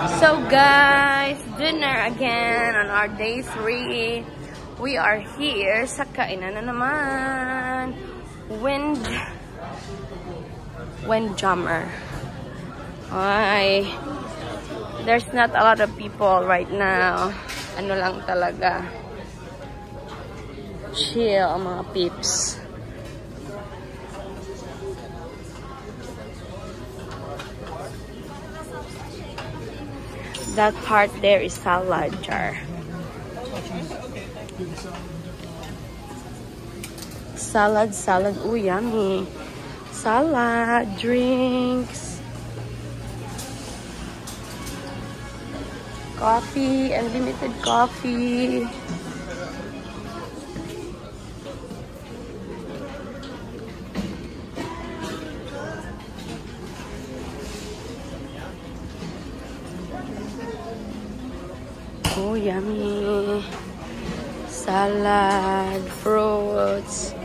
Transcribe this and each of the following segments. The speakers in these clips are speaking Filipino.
So guys, dinner again on our day 3. We are here sa kainan na naman. Windjammer. Ay, there's not a lot of people right now. Ano lang talaga. Chill ang mga peeps. That part there is salad jar. Salad. Ooh, yummy. Salad, drinks. Coffee, unlimited coffee. Oh, yummy. Salad, fruits.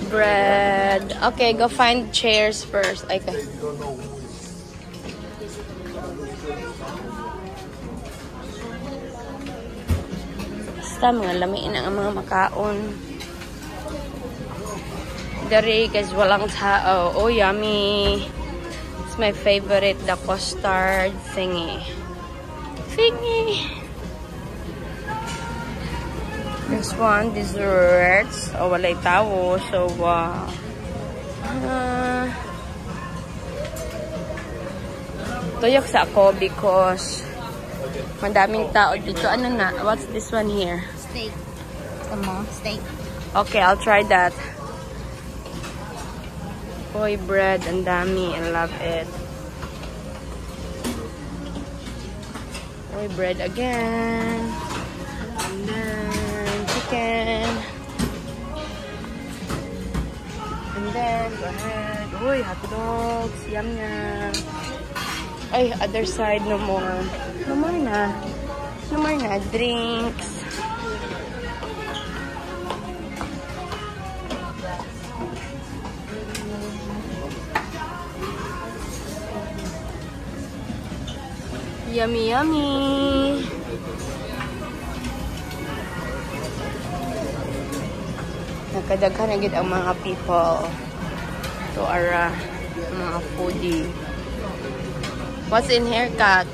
Bread. Okay, go find chairs first. Okay. Basta mga lamiin ang mga makaon. Dari guys, walang tao. Oh, yummy. It's my favorite, the custard thingy. This one, desserts. Oh, walay tao. So, tuyok sa ako because madaming tao dito. Ano na? What's this one here? Steak. Steak. Okay, I'll try that. Boy, bread, ang dami. I love it. Boy, bread again. And then, chicken. And then, go ahead. Uy, hot dogs. Yum, yum. Ay, other side, no more. No more na. No more na. Drinks. Yummy, yummy. Nakadaghan na gid ang mga people to our mga foodie. What's in haircut?